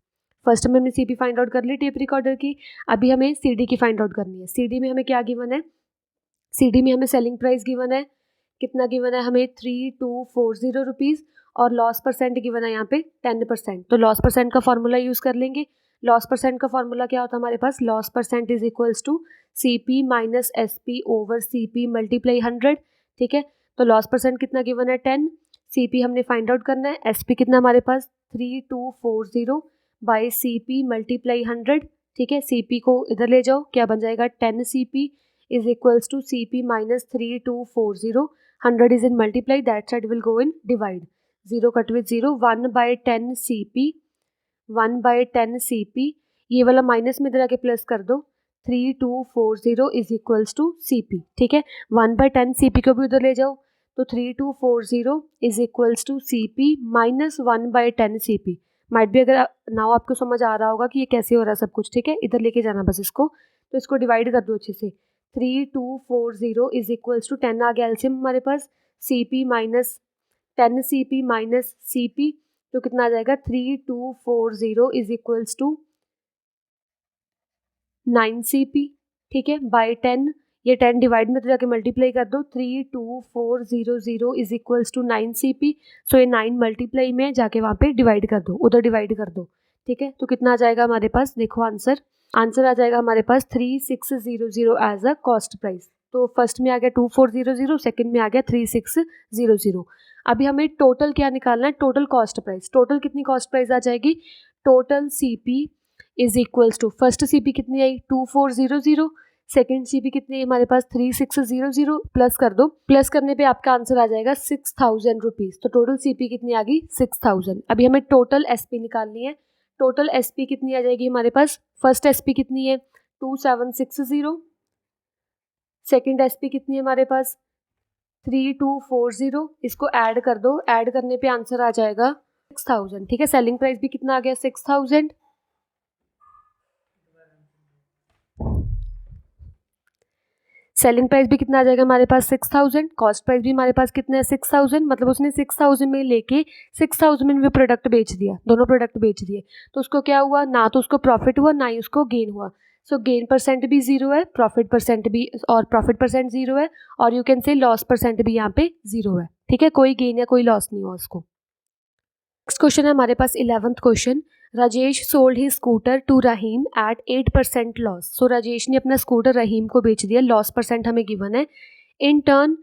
फर्स्ट में हमने CP फाइंड आउट कर ली टेप रिकॉर्डर की, अभी हमें CD की फाइंड आउट करनी है। CD में हमें क्या गिवन है, CD में हमें सेलिंग प्राइस गिवन है, कितना गिवन है हमें 3240 रुपीज़, और लॉस परसेंट गिवन है यहाँ पे 10%। तो लॉस परसेंट का फॉर्मूला यूज़ कर लेंगे। लॉस परसेंट का फॉर्मूला क्या होता है हमारे पास, loss percent is equals to CP minus SP over CP multiply 100। ठीक है, तो लॉस परसेंट कितना गिवन है 10, CP हमने फाइंड आउट करना है, SP कितना हमारे पास 3240 बाई CP मल्टीप्लाई 100। ठीक है, CP को इधर ले जाओ, क्या बन जाएगा 10 CP is equals to CP minus 3240, 100 is in multiply, that side will go in divide, 0 cut with 0, 1/10 CP, 1/10 CP, ये वाला माइनस में इधर आके प्लस कर दो, 3240 इज इक्वल्स टू CP। ठीक है, 1/10 CP को भी उधर ले जाओ, तो 3240 is equals to CP minus 1/10 CP। Might भी, अगर नाउ आपको समझ आ रहा होगा कि ये कैसे हो रहा है सब कुछ। ठीक है, इधर लेके जाना बस इसको, तो इसको डिवाइड कर दो अच्छे से। 3240 इज इक्वल्स टू 10 आ गया एलसीएम हमारे पास, CP minus 10 CP minus CP, तो कितना आ जाएगा 3240 इज इक्वल्स टू 9 CP। ठीक है, बाई 10, ये 10 डिवाइड में तो जाके मल्टीप्लाई कर दो, 32400 इज इक्वल्स टू 9 CP। सो ये 9 मल्टीप्लाई में जाके वहाँ पे डिवाइड कर दो, उधर डिवाइड कर दो। ठीक है, तो कितना आ जाएगा हमारे पास, देखो आंसर आ जाएगा हमारे पास 3600 एज अ कॉस्ट प्राइस। तो फर्स्ट में आ गया 2400, सेकंड में आ गया 3600। अभी हमें टोटल क्या निकालना है, टोटल कॉस्ट प्राइस। टोटल कितनी कॉस्ट प्राइस आ जाएगी, total CP is equals to, first CP कितनी आई 2400, सेकेंड CP कितनी है हमारे पास 3600, प्लस कर दो, प्लस करने पे आपका आंसर आ जाएगा 6000 रुपीज़। तो टोटल CP कितनी आ गई 6000। अभी हमें टोटल SP निकालनी है। टोटल SP कितनी आ जाएगी हमारे पास, फर्स्ट SP कितनी है 2760, सेकेंड SP कितनी है हमारे पास 3240, इसको ऐड कर दो, ऐड करने पे आंसर आ जाएगा 6000। ठीक है, सेलिंग प्राइस भी कितना आ गया 6000, सेलिंग प्राइस भी कितना आ जाएगा हमारे पास 6000, कॉस्ट प्राइस भी हमारे पास कितना है 6000, मतलब उसने 6000 में लेके 6000 में प्रोडक्ट बेच दिया, दोनों प्रोडक्ट बेच दिए, तो उसको क्या हुआ, ना तो उसको प्रॉफिट हुआ ना ही उसको गेन हुआ। सो गेन परसेंट भी 0 है, प्रॉफिट परसेंट भी, और प्रॉफिट परसेंट 0 है, और you can say loss percent भी यहाँ पे 0 है। ठीक है, कोई गेन या कोई लॉस नहीं हुआ उसको। नेक्स्ट क्वेश्चन है हमारे पास 11th question, Rajesh sold he scooter to Rahim at 8% loss. So Rajesh ने अपना स्कूटर रहीम को बेच दिया, लॉस परसेंट हमें गिवन है। In turn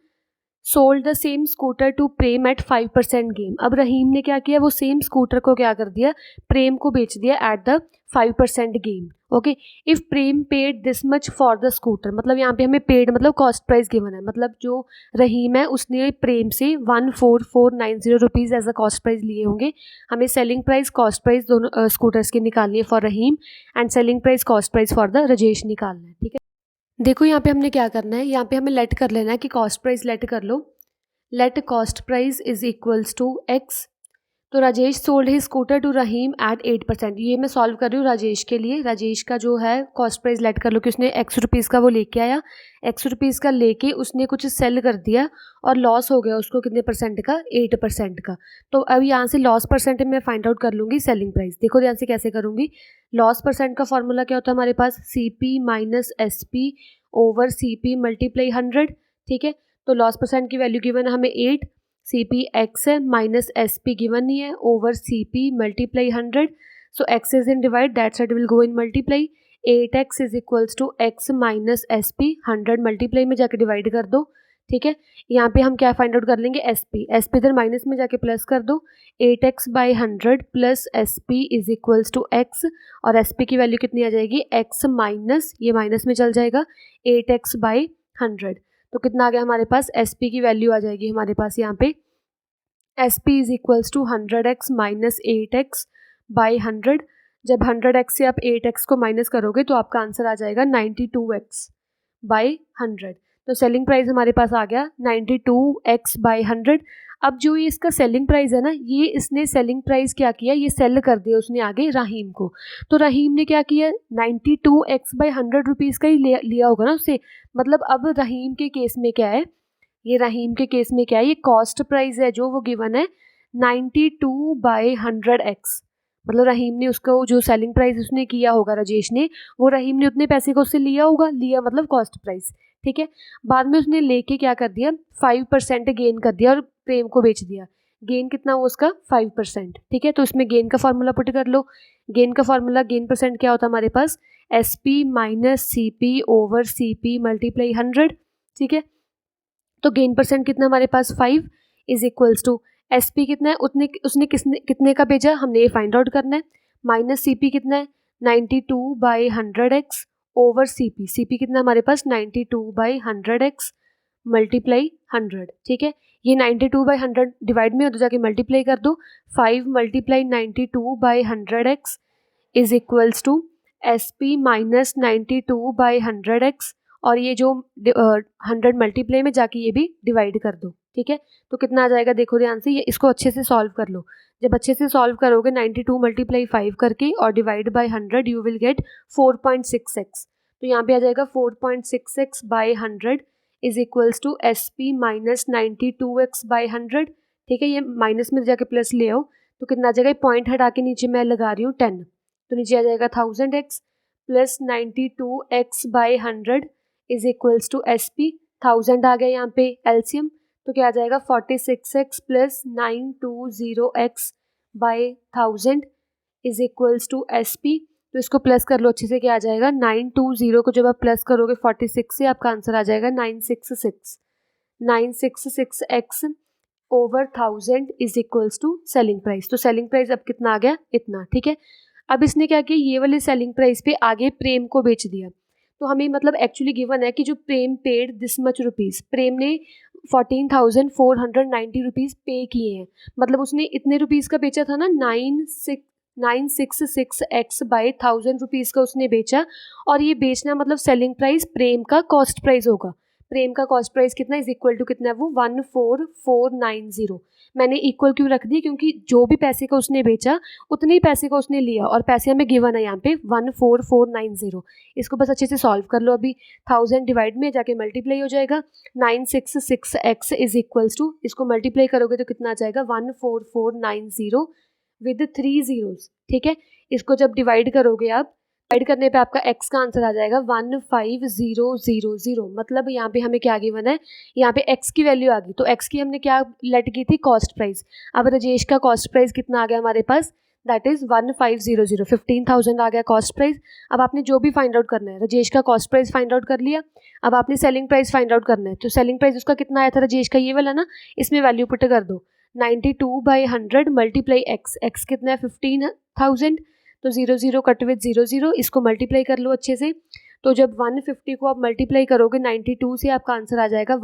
sold the same scooter to Prem at 5% game. अब रहीम ने क्या किया, वो सेम स्कूटर को क्या कर दिया, प्रेम को बेच दिया at the 5% game. Okay, if Prem paid this much for the scooter, मतलब यहाँ पे हमें पेड मतलब कॉस्ट प्राइस गिवन है, मतलब जो रहीम है उसने प्रेम से 14490 rupees as a cost price लिए होंगे। हमें सेलिंग प्राइस कॉस्ट प्राइस दोनों स्कूटर्स की निकालनी है for Rahim, and selling price cost price for the Rajesh निकालना है। ठीक है, देखो यहाँ पे हमने क्या करना है, यहाँ पे हमें लेट कर लेना है कि कॉस्ट प्राइस लेट कर लो, let cost price is equals to x। तो Rajesh sold he scooter to Rahim at 8%। ये मैं सॉल्व कर रही हूँ राजेश के लिए। राजेश का जो है कॉस्ट प्राइस लेट कर लो कि उसने एक्स रुपीज़ का वो लेके आया, एक्स रुपीज़ का लेके उसने कुछ सेल कर दिया और लॉस हो गया उसको कितने परसेंट का, 8% का। तो अब यहाँ से लॉस परसेंट मैं फाइंड आउट कर लूँगी सेलिंग प्राइस। देखो ध्यान से कैसे करूँगी। लॉस परसेंट का फॉर्मूला क्या होता है हमारे पास, CP minus SP over CP multiply 100। ठीक है, तो लॉस परसेंट की वैल्यू गिवन है हमें 8, CP x है माइनस SP गिवन नहीं है, over CP multiply 100। So x is in divide, that side will go in multiply. 8x is equals to x minus SP, 100 multiply में जाके divide कर दो। ठीक है, यहाँ पे हम क्या फाइंड आउट कर लेंगे, SP इधर माइनस में जाके प्लस कर दो। 8x by 100 plus SP is equals to x, और SP की वैल्यू कितनी आ जाएगी, x माइनस, ये माइनस में चल जाएगा, 8x बाई 100। तो कितना आ गया हमारे पास, SP की वैल्यू आ जाएगी हमारे पास यहाँ पे, SP is equals to 100x minus 8x by 100। जब 100x से आप 8x को माइनस करोगे तो आपका आंसर आ जाएगा 92x बाई 100। तो सेलिंग प्राइस हमारे पास आ गया 92x बाई 100। अब जो ये इसका सेलिंग प्राइस है ना, ये इसने सेलिंग प्राइस क्या किया, ये सेल कर दिया उसने आगे रहीम को। तो रहीम ने क्या किया, 92x बाई 100 रुपीज़ का ही लिया होगा ना उससे। मतलब अब रहीम के केस में क्या है, ये रहीम के केस में क्या है, ये कॉस्ट प्राइस है जो वो गिवन है 92 बाई 100x। मतलब रहीम ने उसको जो सेलिंग प्राइस उसने किया होगा राजेश ने, वो रहीम ने उतने पैसे का उससे लिया होगा, लिया मतलब कॉस्ट प्राइस। ठीक है, बाद में उसने लेके क्या कर दिया, 5% गेन कर दिया और प्रेम को बेच दिया। गेन कितना हुआ उसका, 5%। ठीक है, तो इसमें गेन का फॉर्मूला पुट कर लो। गेन का फॉर्मूला, गेन परसेंट क्या होता है हमारे पास, SP minus CP over CP multiply 100। ठीक है, तो गेन परसेंट कितना हमारे पास, 5 इज इक्वल्स टू SP कितना है, उतने उसने कितने का भेजा, हमने ये फाइंड आउट करना है। माइनस CP कितना है, 92 बाई 100x ओवर CP कितना हमारे पास, 92 बाई 100x मल्टीप्लाई 100। ठीक है, ये 92 बाई 100 डिवाइड में हो तो जाके मल्टीप्लाई कर दो। 5 multiply 92 by 100x is equals to SP minus 92 by 100x, और ये जो 100 मल्टीप्लाई में जाके ये भी डिवाइड कर दो। ठीक है, तो कितना आ जाएगा, देखो ध्यान से, ये इसको अच्छे से सॉल्व कर लो। जब अच्छे से सॉल्व करोगे 92 मल्टीप्लाई 5 करके और divide by 100, you will get 4.6x। तो यहाँ पे आ जाएगा 4.6x by 100 is equals to SP minus 92x by 100। ठीक है, ये माइनस में जाके प्लस ले आओ तो कितना आ जाएगा, पॉइंट हटा के नीचे मैं लगा रही हूँ 10, तो नीचे आ जाएगा 1000x plus 92x by 100 is equals to SP। 1000 आ गया यहाँ पे एलसीएम, तो क्या आ जाएगा 46x plus 920x by 1000 is equals to SP। तो इसको प्लस कर लो अच्छे से, क्या आ जाएगा 920 को जब आप प्लस करोगे 46 से, आपका आंसर आ जाएगा 966x over 1000 is equals to selling price. तो सेलिंग प्राइस अब कितना आ गया, इतना। ठीक है, अब इसने क्या किया, ये वाले सेलिंग प्राइस पे आगे प्रेम को बेच दिया। तो हमें मतलब एक्चुअली गिवन है कि जो प्रेम पेड दिस मच रुपीज़, प्रेम ने 14,490 रुपीज़ पे किए हैं। मतलब उसने इतने रुपीज़ का बेचा था ना, 966x बाई 1000 रुपीज़ का उसने बेचा, और ये बेचना मतलब सेलिंग प्राइस प्रेम का कॉस्ट प्राइस होगा। प्रेम का कॉस्ट प्राइस कितना, इज इक्वल टू कितना है वो, 14490। मैंने इक्वल क्यों रख दी, क्योंकि जो भी पैसे का उसने बेचा उतने ही पैसे का उसने लिया, और पैसे हमें गिवन है यहाँ पे 14490। इसको बस अच्छे से सॉल्व कर लो। अभी 1000 डिवाइड में जाके मल्टीप्लाई हो जाएगा, 966x इज इक्वल्स टू, इसको मल्टीप्लाई करोगे तो कितना आ जाएगा 14490 विद 3 zeros। ठीक है, इसको जब डिवाइड करोगे आप, डिवाइड करने पे आपका x का आंसर आ जाएगा 15000। मतलब यहाँ पे हमें क्या गिवन है, यहाँ पे x की वैल्यू आ गई, तो x की हमने क्या लेट की थी, कॉस्ट प्राइस। अब राजेश का कॉस्ट प्राइस कितना आ गया हमारे पास, दैट इज 1500, 15,000 आ गया कॉस्ट प्राइस। अब आपने जो भी फाइंड आउट करना है, राजेश का कॉस्ट प्राइस फाइंड आउट कर लिया, अब आपने सेलिंग प्राइस फाइंड आउट करना है। तो सेलिंग प्राइस उसका कितना आया था राजेश का, ये वाला ना, इसमें वैल्यू पुट कर दो, 92 बाई 100 मल्टीप्लाई x कितना है 15,000, तो 0 कट विद 0, इसको मल्टीप्लाई कर लो अच्छे से। तो जब 150 को आप मल्टीप्लाई करोगे 92 से, आपका आंसर आ जाएगा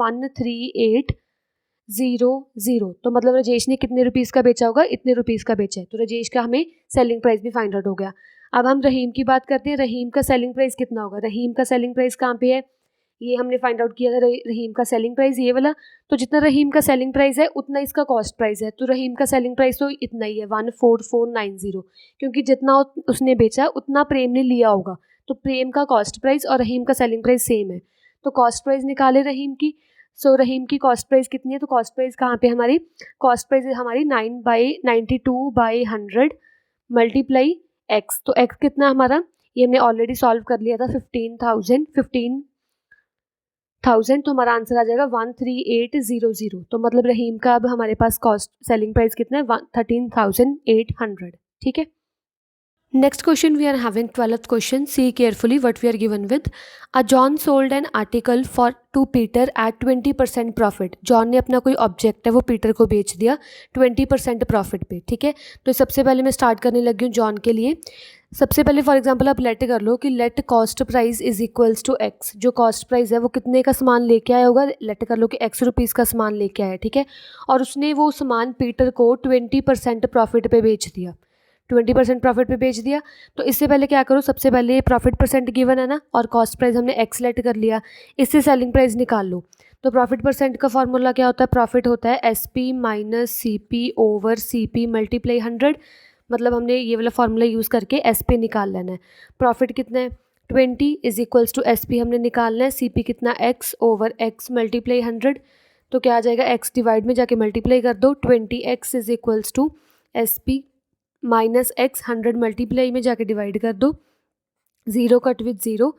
13800। तो मतलब राजेश ने कितने रुपीज़ का बेचा होगा, इतने रुपीज़ का बेचा है। तो राजेश का हमें सेलिंग प्राइस भी फाइंड आउट हो गया। अब हम रहीम की बात करते हैं, रहीम का सेलिंग प्राइस कितना होगा। रहीम का सेलिंग प्राइस कहाँ पे है, ये हमने फाइंड आउट किया था रहीम का सेलिंग प्राइस ये वाला। तो जितना रहीम का सेलिंग प्राइस है उतना इसका कॉस्ट प्राइस है, तो रहीम का सेलिंग प्राइस तो इतना ही है 14490, क्योंकि जितना उसने बेचा उतना प्रेम ने लिया होगा, तो प्रेम का कॉस्ट प्राइस और रहीम का सेलिंग प्राइस सेम है। तो कॉस्ट प्राइस निकाले रहीम की। सो रहीम की कॉस्ट प्राइस कितनी है, तो कॉस्ट प्राइस कहाँ पे हमारी, कॉस्ट प्राइस हमारी 9/92/100 मल्टीप्लाई एक्स। तो एक्स कितना हमारा, ये हमने ऑलरेडी सॉल्व कर लिया था, 15,000 तो हमारा आंसर आ जाएगा 13800। तो मतलब रहीम का अब हमारे पास कॉस्ट सेलिंग प्राइस कितना है 13,800। ठीक है। Next question we are having 12th question. See carefully what we are given with. A John sold an article to Peter at 20% profit. John ने अपना कोई ऑब्जेक्ट है वो पीटर को बेच दिया 20% प्रॉफिट पे। ठीक है, तो सबसे पहले मैं स्टार्ट करने लगी हूँ जॉन के लिए। सबसे पहले फॉर एग्जांपल आप लेट कर लो कि let cost price is equals to x. जो कॉस्ट प्राइस है वो कितने का सामान लेके आया होगा, लेट कर लो कि एक्स रुपीज़ का सामान लेके आया। ठीक है, और उसने वो सामान पीटर को 20% प्रॉफिट पे बेच दिया, 20% प्रॉफिट पे बेच दिया। तो इससे पहले क्या करो, सबसे पहले प्रॉफिट परसेंट गिवन है ना, और कॉस्ट प्राइस हमने एक्स लेट कर लिया, इससे सेलिंग प्राइस निकाल लो। तो प्रॉफिट परसेंट का फॉर्मूला क्या होता है, प्रॉफिट होता है SP minus CP over CP multiply 100। मतलब हमने ये वाला फॉर्मूला यूज़ करके SP निकाल लेना है। प्रॉफिट कितना है 20 इज इक्वल्स टू SP हमने निकालना है, CP कितना x ओवर x मल्टीप्लाई 100। तो क्या आ जाएगा, x डिवाइड में जाके मल्टीप्लाई कर दो, 20x is equals to SP minus x 100 multiply में जाके डिवाइड कर दो, 0 cut with 0,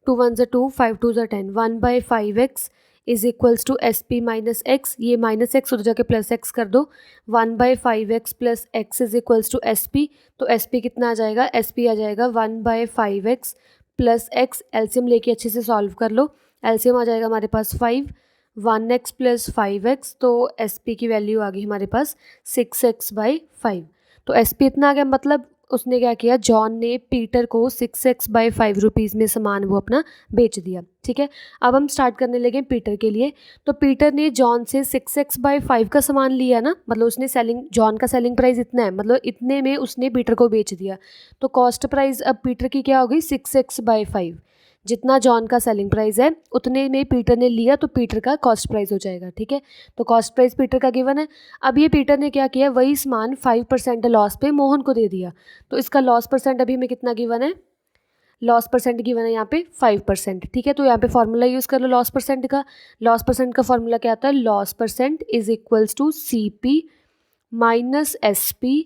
2 1 2 5 2 10, 1/5x is equals to SP minus x, ये माइनस एक्स उधर जाके प्लस एक्स कर दो, 1/5x plus x is equals to SP। तो SP कितना आ जाएगा, SP आ जाएगा 1/5x प्लस एक्स। एलसीएम लेके अच्छे से सॉल्व कर लो, एलसीएम आ जाएगा हमारे पास 5, 1x प्लस 5x, तो SP की वैल्यू आ गई हमारे पास 6x/5। तो SP इतना आ गया, मतलब उसने क्या किया, जॉन ने पीटर को 6x/5 रुपीज़ में सामान वो अपना बेच दिया। ठीक है, अब हम स्टार्ट करने लगे पीटर के लिए। तो पीटर ने जॉन से 6x/5 का सामान लिया ना, मतलब उसने जॉन का सेलिंग प्राइस इतना है, मतलब इतने में उसने पीटर को बेच दिया। तो कॉस्ट प्राइस अब पीटर की क्या हो गई, 6x/5। जितना जॉन का सेलिंग प्राइस है उतने में पीटर ने लिया, तो पीटर का कॉस्ट प्राइस हो जाएगा। ठीक है, तो कॉस्ट प्राइस पीटर का गिवन है। अब ये पीटर ने क्या किया, वही सामान 5% लॉस पे मोहन को दे दिया। तो इसका लॉस परसेंट अभी में कितना गिवन है, लॉस परसेंट गिवन है यहाँ पे 5%। ठीक है, तो यहाँ पे फॉर्मूला यूज़ कर लो लॉस परसेंट का। लॉस परसेंट का फॉर्मूला क्या आता है, loss percent is equals to CP minus SP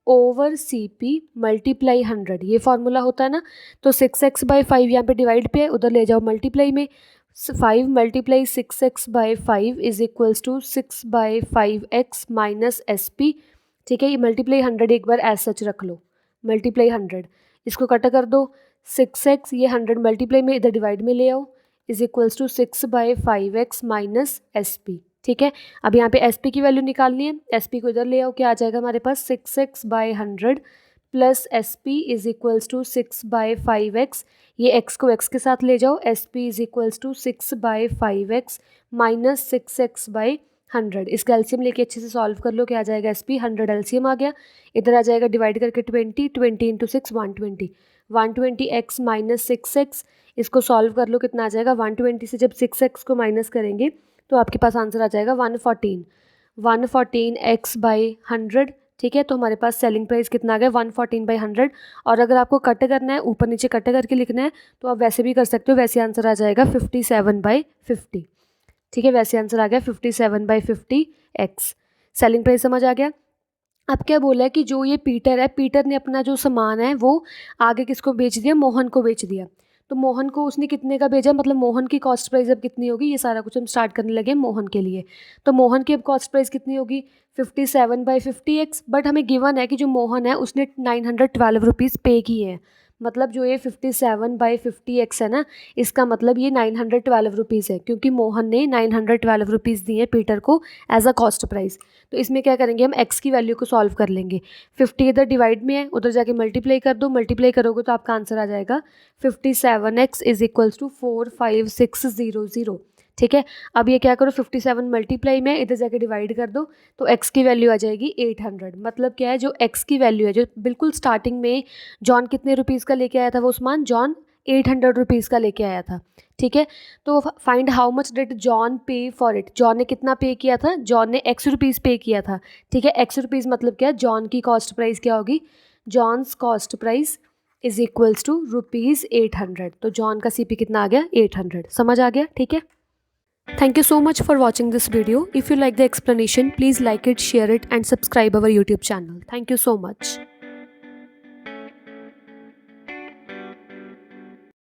over CP multiply 100, ये फार्मूला होता है ना। तो 6x/5 यहाँ पे डिवाइड पे है, उधर ले जाओ मल्टीप्लाई में, 5 multiply 6x/5 is equals to 6/5x minus SP। ठीक है, ये मल्टीप्लाई 100 एक बार एज सच रख लो, मल्टीप्लाई 100, इसको कट कर दो, 6x ये 100 मल्टीप्लाई में इधर डिवाइड में ले आओ, is equals to 6/5x minus SP। ठीक है, अब यहाँ पे SP की वैल्यू निकालनी है, SP को इधर ले आओ, क्या आ जाएगा हमारे पास 6x/100 plus SP is equals to 6/5x, ये x को x के साथ ले जाओ, SP is equals to 6/5x minus 6x/100। इसका एलसीएम लेके अच्छे से सॉल्व कर लो, क्या आ जाएगा SP, 100 एलसीएम आ गया, इधर आ जाएगा डिवाइड करके 20 इंटू 6 120, 120x माइनस 6x, इसको सॉल्व कर लो, कितना आ जाएगा 120 से जब 6x को माइनस करेंगे तो आपके पास आंसर आ जाएगा 114x/100। ठीक है, तो हमारे पास सेलिंग प्राइस कितना आ गया 114/100। और अगर आपको कट करना है, ऊपर नीचे कट करके लिखना है, तो आप वैसे भी कर सकते हो, वैसे आंसर आ जाएगा 57/50। ठीक है, वैसे आंसर आ गया 57/50x। सेलिंग प्राइस समझ आ गया। अब क्या बोला है कि जो ये पीटर है, पीटर ने अपना जो सामान है वो आगे किसको बेच दिया, मोहन को बेच दिया। तो मोहन को उसने कितने का बेचा, मतलब मोहन की कॉस्ट प्राइस अब कितनी होगी, ये सारा कुछ हम स्टार्ट करने लगे मोहन के लिए। तो मोहन की अब कॉस्ट प्राइस कितनी होगी 57/50x। बट हमें गिवन है कि जो मोहन है उसने 912 रुपीज़ पे किए हैं, मतलब जो ये 57/50x है ना, इसका मतलब ये 912 रुपीज़ है, क्योंकि मोहन ने 912 रुपीज़ दिए पीटर को एज अ कॉस्ट प्राइस। तो इसमें क्या करेंगे, हम x की वैल्यू को सॉल्व कर लेंगे। 50 इधर डिवाइड में है, उधर जाके मल्टीप्लाई कर दो, मल्टीप्लाई करोगे तो आपका आंसर आ जाएगा 57x इज इक्वल्स टू 45600। ठीक है, अब ये क्या करो, 57 मल्टीप्लाई में इधर जाके डिवाइड कर दो, तो x की वैल्यू आ जाएगी 800। मतलब क्या है, जो x की वैल्यू है, जो बिल्कुल स्टार्टिंग में जॉन कितने रुपीज़ का लेके आया था वो सामान, जॉन 800 रुपीज़ का लेके आया था, ठीक है। तो find how much did John पे फॉर इट, जॉन ने कितना पे किया था, जॉन ने x रुपीज़ पे किया था, ठीक है। x रुपीज़ मतलब क्या, जॉन की कॉस्ट प्राइस क्या होगी, John's cost price is equals to ₹800। तो जॉन का CP कितना आ गया, 800। समझ आ गया, ठीक है। Thank you so much for watching this video. If you like the explanation, please like it, share it and subscribe our YouTube channel. Thank you so much.